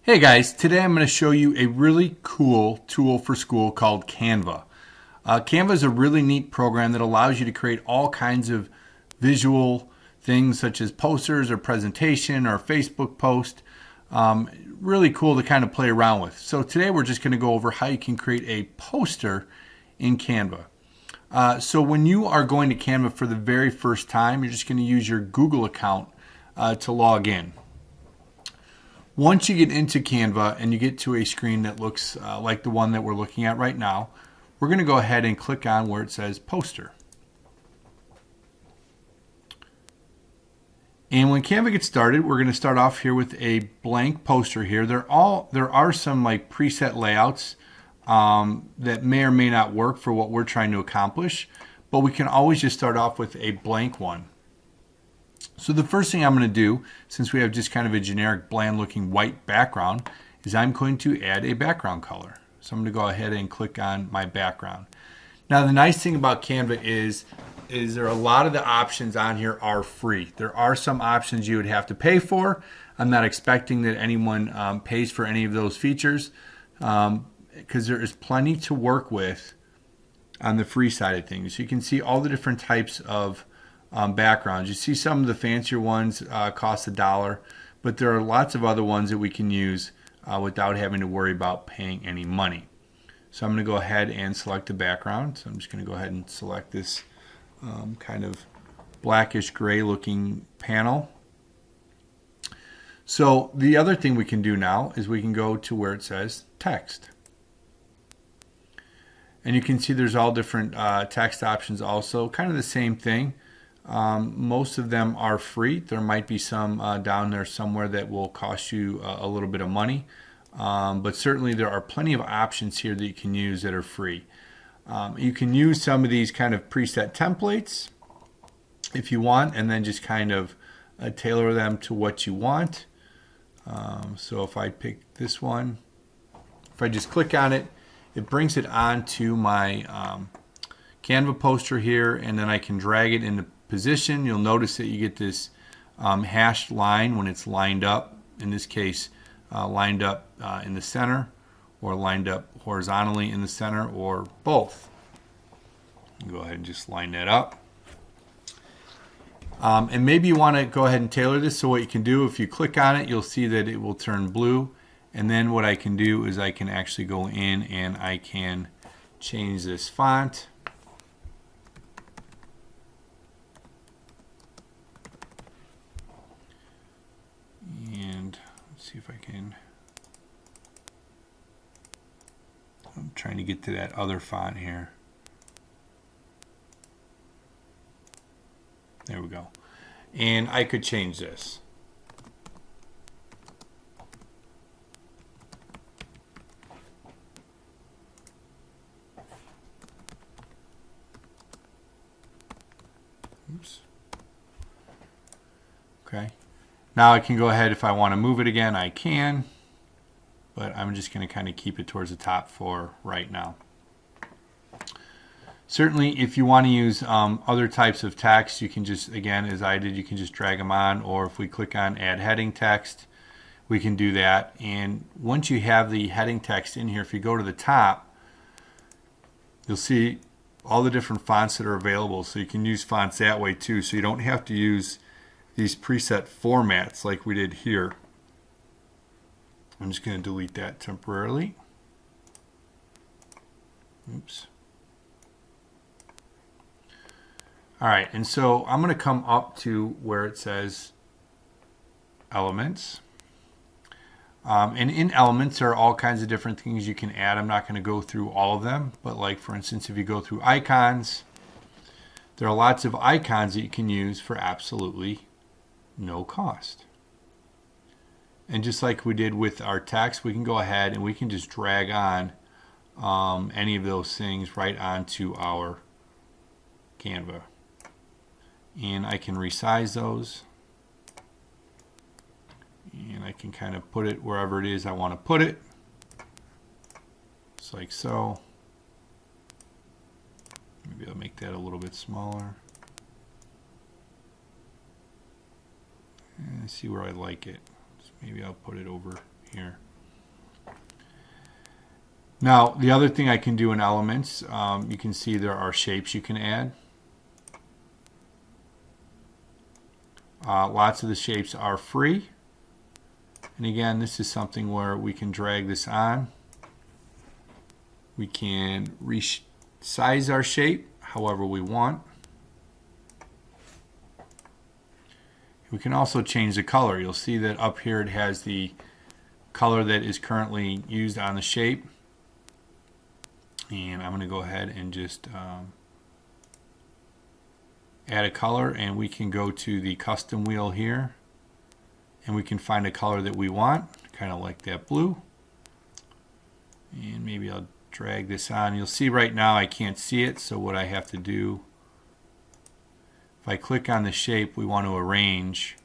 Hey guys, today I'm going to show you a really cool tool for school called Canva. Canva is a really neat program that allows you to create all kinds of visual things such as posters or presentation or Facebook post. Really cool to kind of play around with. So today we're just going to go over how you can create a poster in Canva. So when you are going to Canva for the very first time, you're just going to use your Google account to log in. Once you get into Canva and you get to a screen that looks like the one that we're looking at right now, we're going to go ahead and click on where it says Poster. And when Canva gets started, we're going to start off here with a blank poster here. There are some like preset layouts that may or may not work for what we're trying to accomplish, but we can always just start off with a blank one. So the first thing I'm going to do, since we have just kind of a generic bland looking white background, is I'm going to add a background color. So I'm going to go ahead and click on my background. Now the nice thing about Canva is there are a lot of the options on here are free. There are some options you would have to pay for. I'm not expecting that anyone pays for any of those features because there is plenty to work with on the free side of things. You can see all the different types of backgrounds. You see some of the fancier ones cost $1, but there are lots of other ones that we can use without having to worry about paying any money. So I'm going to go ahead and select a background. So I'm just going to go ahead and select this kind of blackish gray looking panel. So the other thing we can do now is we can go to where it says text. And you can see there's all different text options also, kind of the same thing. Most of them are free. There might be some down there somewhere that will cost you a little bit of money, but certainly there are plenty of options here that you can use that are free. You can use some of these kind of preset templates if you want, and then just kind of tailor them to what you want. So if I pick this one, if I just click on it, it brings it onto my Canva poster here, and then I can drag it into position. You'll notice that you get this hashed line when it's lined up. In this case, lined up in the center, or lined up horizontally in the center, or both. Go ahead and just line that up. And maybe you want to go ahead and tailor this. So what you can do, if you click on it, you'll see that it will turn blue. And then what I can do is I can actually go in and I can change this font. And let's see if I can. I'm trying to get to that other font here. There we go. And I could change this. Oops. Okay. Now I can go ahead, if I want to move it again, I can. But I'm just going to kind of keep it towards the top for right now. Certainly, if you want to use other types of text, you can just, again, as I did, you can just drag them on. Or if we click on Add Heading Text, we can do that. And once you have the heading text in here, if you go to the top, you'll see all the different fonts that are available. So you can use fonts that way too. So you don't have to use these preset formats like we did here. I'm just going to delete that temporarily. Oops. All right, and so I'm going to come up to where it says Elements. And in Elements, there are all kinds of different things you can add. I'm not going to go through all of them, but like for instance, if you go through icons, there are lots of icons that you can use for absolutely no cost. And just like we did with our text, we can go ahead and we can just drag on any of those things right onto our Canva. And I can resize those. And I can kind of put it wherever it is I want to put it. Just like so. Maybe I'll make that a little bit smaller. And see where I like it. So maybe I'll put it over here. Now, the other thing I can do in Elements, you can see there are shapes you can add. Lots of the shapes are free. And again, this is something where we can drag this on. We can resize our shape however we want. We can also change the color. You'll see that up here it has the color that is currently used on the shape. And I'm going to go ahead and just add a color, and we can go to the custom wheel here and we can find a color that we want, kind of like that blue. And maybe I'll drag this on. You'll see right now I can't see it, so what I have to do, if I click on the shape we want to arrange,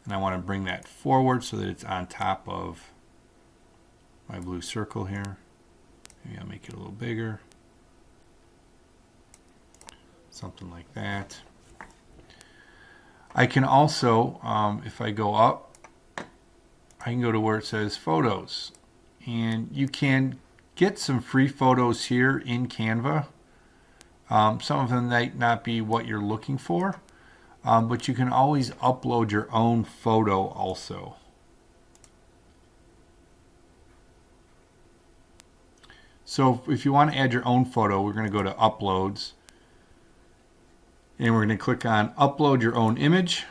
and I want to bring that forward so that it's on top of my blue circle here. Maybe I'll make it a little bigger. Something like that. I can also, if I go up, I can go to where it says Photos. And you can get some free photos here in Canva. Some of them might not be what you're looking for, but you can always upload your own photo also. So if you want to add your own photo, we're going to go to Uploads. And we're going to click on Upload Your Own Image.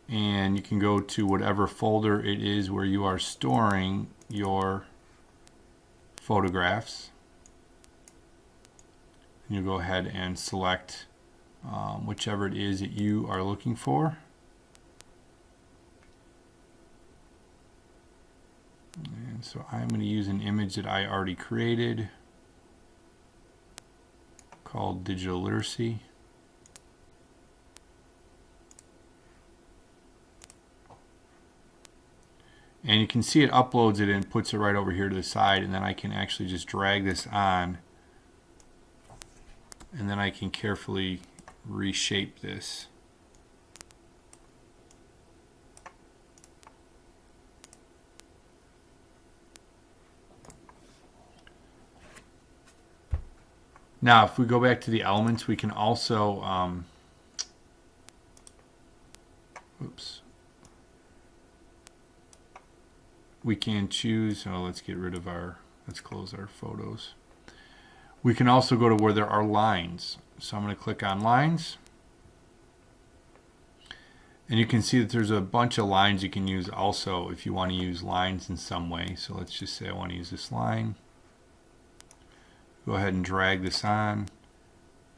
And you can go to whatever folder it is where you are storing your photographs. And you'll go ahead and select whichever it is that you are looking for. And so I'm going to use an image that I already created called Digital Literacy. And you can see it uploads it and puts it right over here to the side, and then I can actually just drag this on, and then I can carefully reshape this. Now, if we go back to the elements, we can also, we can choose, let's get rid of let's close our photos. We can also go to where there are lines. So I'm going to click on lines. And you can see that there's a bunch of lines you can use also if you want to use lines in some way. So let's just say I want to use this line. Go ahead and drag this on,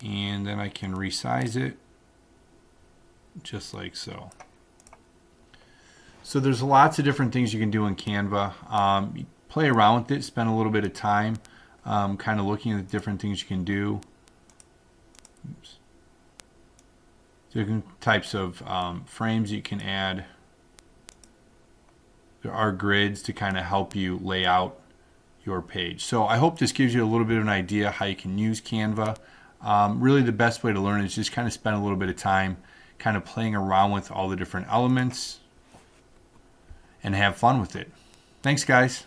and then I can resize it just like so. So there's lots of different things you can do in Canva. Play around with it, spend a little bit of time kind of looking at the different things you can do. Different types of frames you can add. There are grids to kind of help you lay out your page. So I hope this gives you a little bit of an idea how you can use Canva. Really the best way to learn is just kind of spend a little bit of time kind of playing around with all the different elements and have fun with it. Thanks, guys.